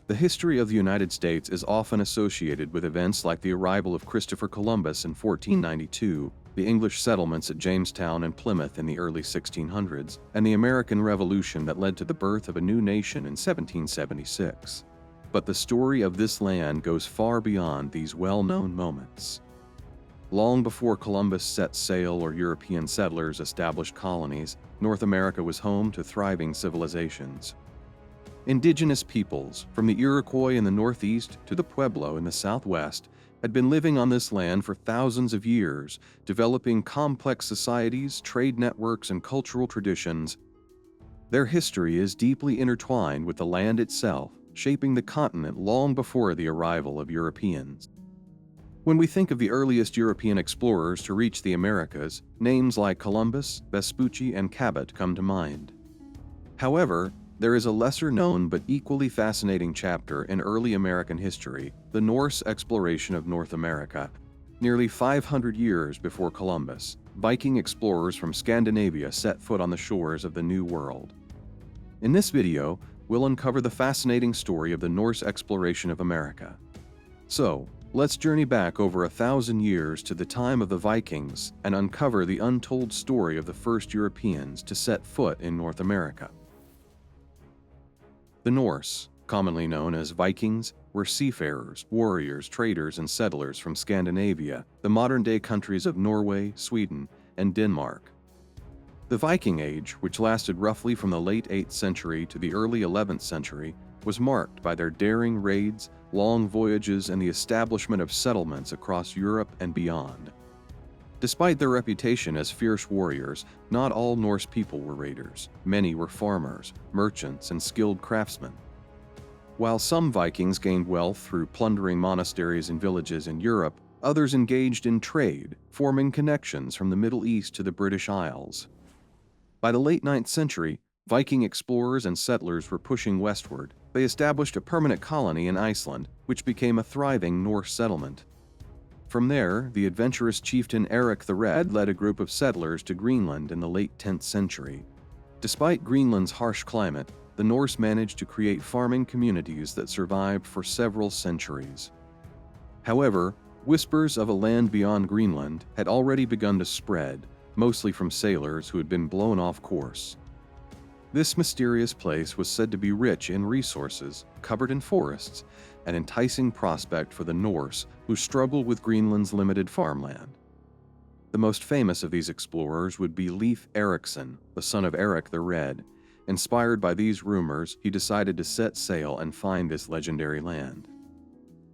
The history of the United States is often associated with events like the arrival of Christopher Columbus in 1492, the English settlements at Jamestown and Plymouth in the early 1600s, and the American Revolution that led to the birth of a new nation in 1776. But the story of this land goes far beyond these well-known moments. Long before Columbus set sail or European settlers established colonies, North America was home to thriving civilizations. Indigenous peoples, from the Iroquois in the northeast to the Pueblo in the southwest, had been living on this land for thousands of years, developing complex societies, trade networks, and cultural traditions. Their history is deeply intertwined with the land itself, shaping the continent long before the arrival of Europeans. When we think of the earliest European explorers to reach the Americas, names like Columbus, Vespucci, and Cabot come to mind. However, there is a lesser-known but equally fascinating chapter in early American history, the Norse exploration of North America. Nearly 500 years before Columbus, Viking explorers from Scandinavia set foot on the shores of the New World. In this video, we'll uncover the fascinating story of the Norse exploration of America. So, let's journey back over 1,000 years to the time of the Vikings and uncover the untold story of the first Europeans to set foot in North America. The Norse, commonly known as Vikings, were seafarers, warriors, traders, and settlers from Scandinavia, the modern-day countries of Norway, Sweden, and Denmark. The Viking Age, which lasted roughly from the late 8th century to the early 11th century, was marked by their daring raids, long voyages, and the establishment of settlements across Europe and beyond. Despite their reputation as fierce warriors, not all Norse people were raiders. Many were farmers, merchants, and skilled craftsmen. While some Vikings gained wealth through plundering monasteries and villages in Europe, others engaged in trade, forming connections from the Middle East to the British Isles. By the late 9th century, Viking explorers and settlers were pushing westward. They established a permanent colony in Iceland, which became a thriving Norse settlement. From there, the adventurous chieftain Eric the Red led a group of settlers to Greenland in the late 10th century. Despite Greenland's harsh climate, the Norse managed to create farming communities that survived for several centuries. However, whispers of a land beyond Greenland had already begun to spread, mostly from sailors who had been blown off course. This mysterious place was said to be rich in resources, covered in forests, an enticing prospect for the Norse who struggled with Greenland's limited farmland. The most famous of these explorers would be Leif Erikson, the son of Eric the Red. Inspired by these rumors, he decided to set sail and find this legendary land.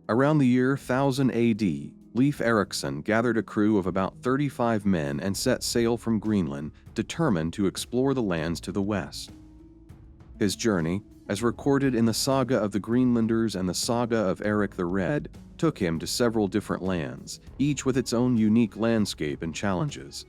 Around the year 1000 AD, Leif Erikson gathered a crew of about 35 men and set sail from Greenland, determined to explore the lands to the west. His journey, as recorded in the Saga of the Greenlanders and the Saga of Eric the Red, took him to several different lands, each with its own unique landscape and challenges.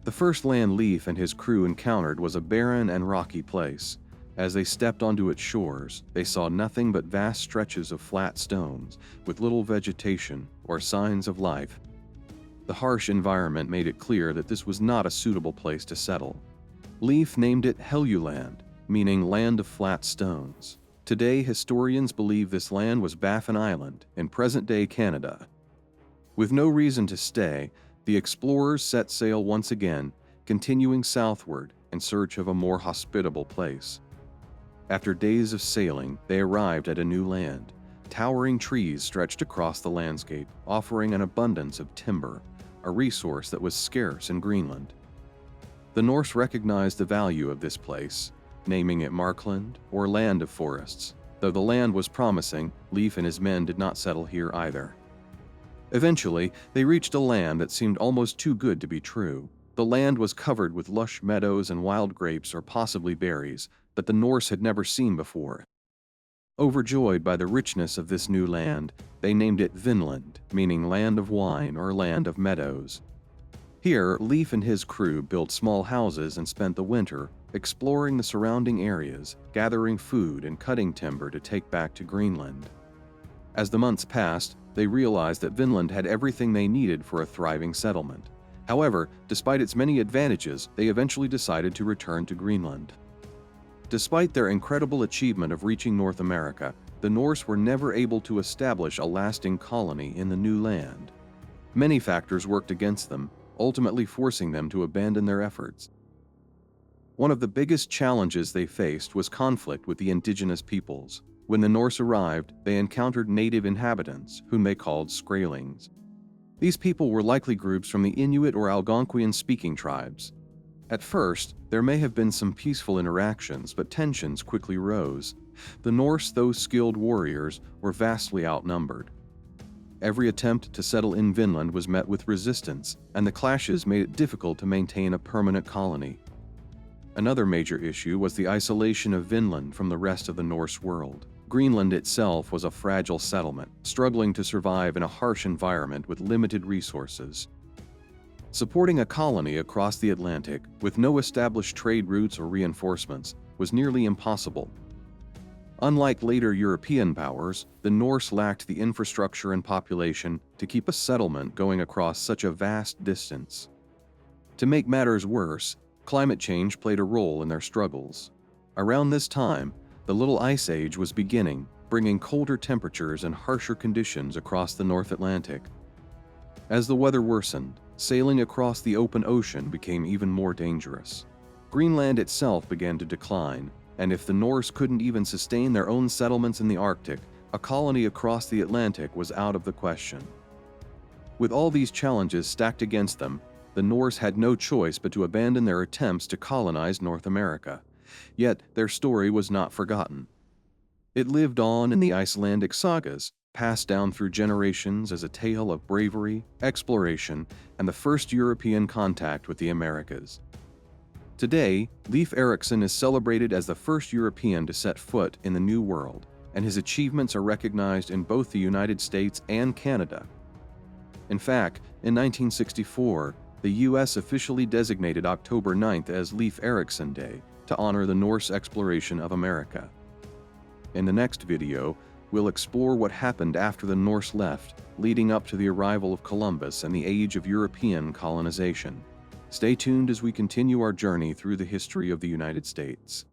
The first land Leif and his crew encountered was a barren and rocky place. As they stepped onto its shores, they saw nothing but vast stretches of flat stones, with little vegetation or signs of life. The harsh environment made it clear that this was not a suitable place to settle. Leif named it Helluland, meaning land of flat stones. Today, historians believe this land was Baffin Island in present-day Canada. With no reason to stay, the explorers set sail once again, continuing southward in search of a more hospitable place. After days of sailing, they arrived at a new land. Towering trees stretched across the landscape, offering an abundance of timber, a resource that was scarce in Greenland. The Norse recognized the value of this place, naming it Markland, or Land of Forests. Though the land was promising, Leif and his men did not settle here either. Eventually, they reached a land that seemed almost too good to be true. The land was covered with lush meadows and wild grapes or possibly berries that the Norse had never seen before. Overjoyed by the richness of this new land, they named it Vinland, meaning land of wine or land of meadows. Here, Leif and his crew built small houses and spent the winter exploring the surrounding areas, gathering food and cutting timber to take back to Greenland. As the months passed, they realized that Vinland had everything they needed for a thriving settlement. However, despite its many advantages, they eventually decided to return to Greenland. Despite their incredible achievement of reaching North America, the Norse were never able to establish a lasting colony in the new land. Many factors worked against them, ultimately forcing them to abandon their efforts. One of the biggest challenges they faced was conflict with the indigenous peoples. When the Norse arrived, they encountered native inhabitants, whom they called Skraelings. These people were likely groups from the Inuit or Algonquian-speaking tribes. At first, there may have been some peaceful interactions, but tensions quickly rose. The Norse, though skilled warriors, were vastly outnumbered. Every attempt to settle in Vinland was met with resistance, and the clashes made it difficult to maintain a permanent colony. Another major issue was the isolation of Vinland from the rest of the Norse world. Greenland itself was a fragile settlement, struggling to survive in a harsh environment with limited resources. Supporting a colony across the Atlantic with no established trade routes or reinforcements was nearly impossible. Unlike later European powers, the Norse lacked the infrastructure and population to keep a settlement going across such a vast distance. To make matters worse, climate change played a role in their struggles. Around this time, the Little Ice Age was beginning, bringing colder temperatures and harsher conditions across the North Atlantic. As the weather worsened, sailing across the open ocean became even more dangerous. Greenland itself began to decline, and if the Norse couldn't even sustain their own settlements in the Arctic, a colony across the Atlantic was out of the question. With all these challenges stacked against them, the Norse had no choice but to abandon their attempts to colonize North America. Yet their story was not forgotten. It lived on in the Icelandic sagas, passed down through generations as a tale of bravery, exploration, and the first European contact with the Americas. Today, Leif Erikson is celebrated as the first European to set foot in the New World, and his achievements are recognized in both the United States and Canada. In fact, in 1964, the U.S. officially designated October 9th as Leif Erikson Day to honor the Norse exploration of America. In the next video, we'll explore what happened after the Norse left, leading up to the arrival of Columbus and the age of European colonization. Stay tuned as we continue our journey through the history of the United States.